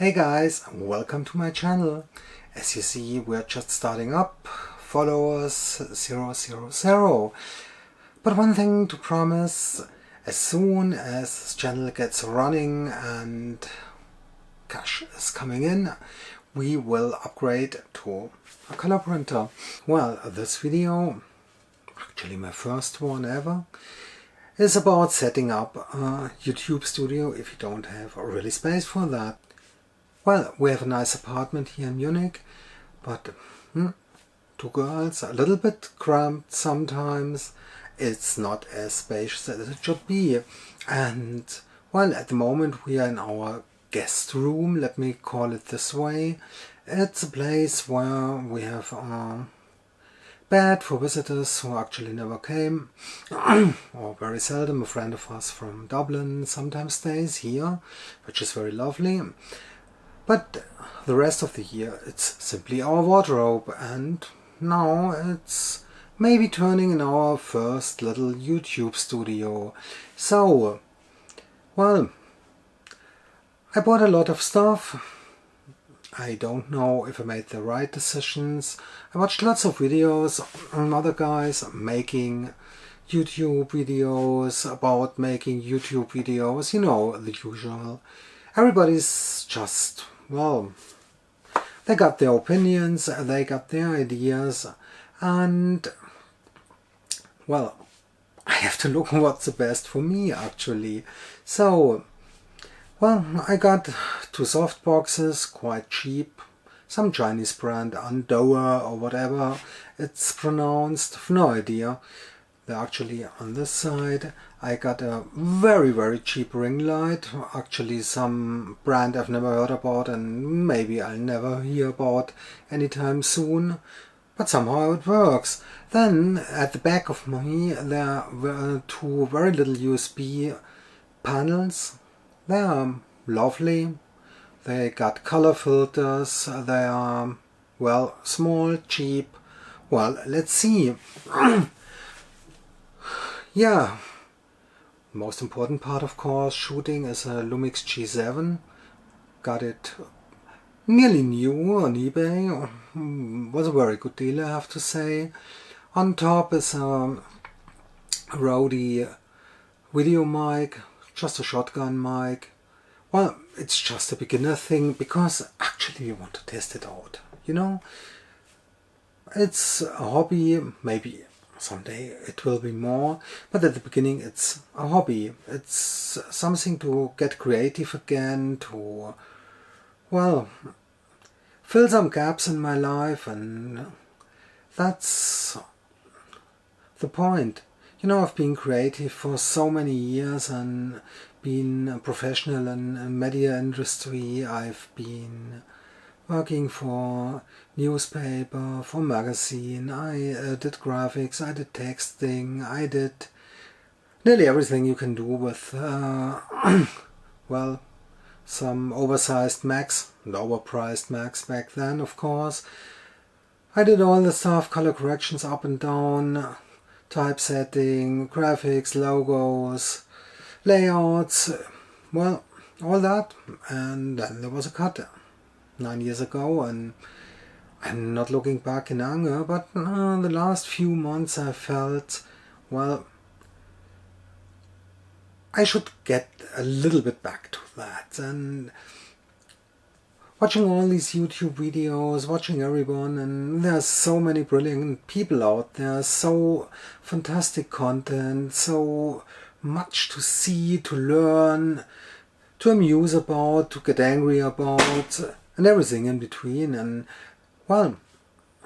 Hey guys, welcome to my channel. As you see, we're just starting up, followers 000. But one thing to promise, as soon as this channel gets running and cash is coming in, we will upgrade to a color printer. Well, this video, actually my first one ever, is about setting up a YouTube studio if you don't have really space for that. Well, we have a nice apartment here in Munich, but two girls, a little bit cramped sometimes. It's not as spacious as it should be. And, well, at the moment we are in our guest room, let me call it this way. It's a place where we have a bed for visitors who actually never came, or very seldom. A friend of us from Dublin sometimes stays here, which is very lovely. But the rest of the year it's simply our wardrobe, and now it's maybe turning in our first little YouTube studio. So, well, I bought a lot of stuff. I don't know if I made the right decisions. I watched lots of videos on other guys making YouTube videos, about making YouTube videos, you know, the usual. Everybody's just, well, they got their opinions, they got their ideas, and, well, I have to look what's the best for me actually. So, well, I got two soft boxes, quite cheap, some Chinese brand, Andoa or whatever it's pronounced, no idea. They're actually on this side. I got a very cheap ring light, actually some brand I've never heard about and maybe I'll never hear about anytime soon, but somehow it works. Then at the back of me there were two very little USB panels. They are lovely, they got color filters, they are, well, small, cheap. Well, let's see. Yeah, most important part, of course, shooting is a Lumix G7. Got it nearly new on eBay. Was a very good deal, I have to say. On top is a Rode video mic, just a shotgun mic. Well, it's just a beginner thing because actually you want to test it out, you know. It's a hobby, maybe someday it will be more, but at the beginning it's a hobby. It's something to get creative again, to, well, fill some gaps in my life, and that's the point. You know, I've been creative for so many years and been a professional in the media industry. I've been working for newspaper, for magazine, I did graphics, I did texting, I did nearly everything you can do with, well, some oversized Macs and overpriced Macs back then, of course. I did all the stuff, color corrections up and down, typesetting, graphics, logos, layouts, well, all that, and then there was a cut 9 years ago, and I'm not looking back in anger, but the last few months I felt, well, I should get a little bit back to that. And watching all these YouTube videos, watching everyone, and there's so many brilliant people out there, so fantastic content, so much to see, to learn, to amuse about, to get angry about, and everything in between. And, well,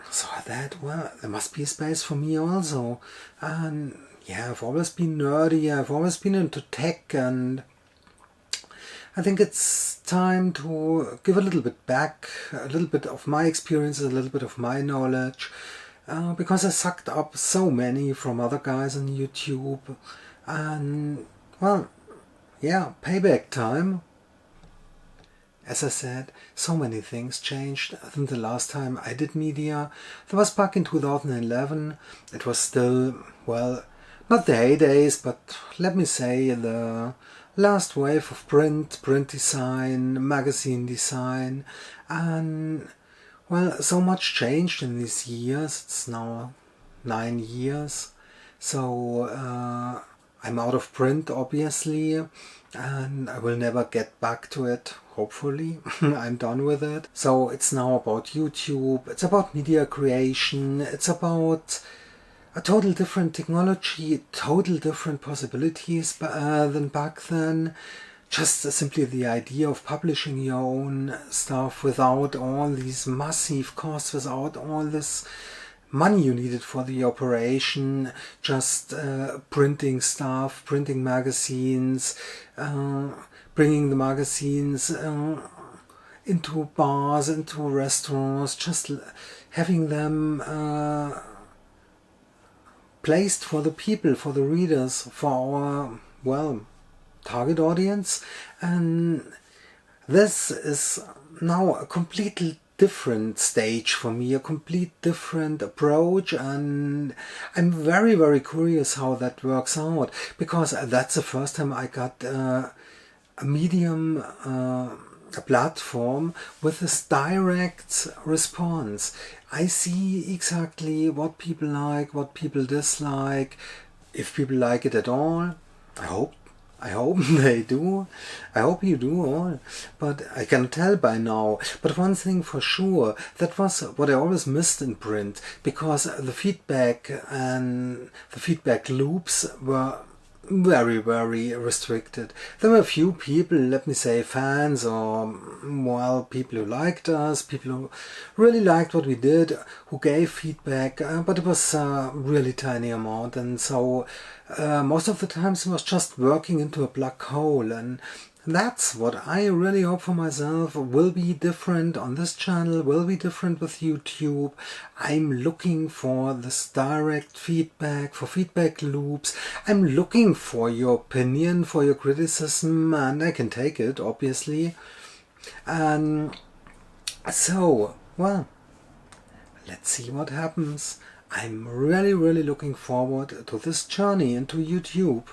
so that, well, there must be a space for me also. And yeah, I've always been nerdy, I've always been into tech, and I think it's time to give a little bit back, a little bit of my experiences, a little bit of my knowledge, because I sucked up so many from other guys on YouTube, and, well, yeah, payback time. As I said, so many things changed since the last time I did media. That was back in 2011. It was still, well, not the heydays, but let me say the last wave of print design, magazine design, and well, so much changed in these years. It's now 9 years, so I'm out of print, obviously, and I will never get back to it, hopefully. I'm done with it. So it's now about YouTube, it's about media creation, it's about a total different technology, total different possibilities than back then. Just simply the idea of publishing your own stuff without all these massive costs, without all this money you needed for the operation, just printing stuff, printing magazines, bringing the magazines into bars, into restaurants, just having them placed for the people, for the readers, for our, well, target audience. And this is now a completely different stage for me, a complete different approach, and I'm very, very curious how that works out, because that's the first time I got a medium, a platform with this direct response. I see exactly what people like, what people dislike, if people like it at all. I hope they do. I hope you do all. But I can tell by now. But one thing for sure, that was what I always missed in print, because the feedback and the feedback loops were very, very restricted. There were a few people, let me say fans, or well, people who liked us, people who really liked what we did, who gave feedback, but it was a really tiny amount, and so most of the times it was just working into a black hole. And that's what I really hope for myself will be different on this channel, will be different with YouTube. I'm looking for this direct feedback, for feedback loops. I'm looking for your opinion, for your criticism, and I can take it, obviously. And so, well, let's see what happens. I'm really, really looking forward to this journey into YouTube.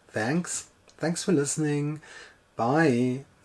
Thanks. Thanks for listening. Bye.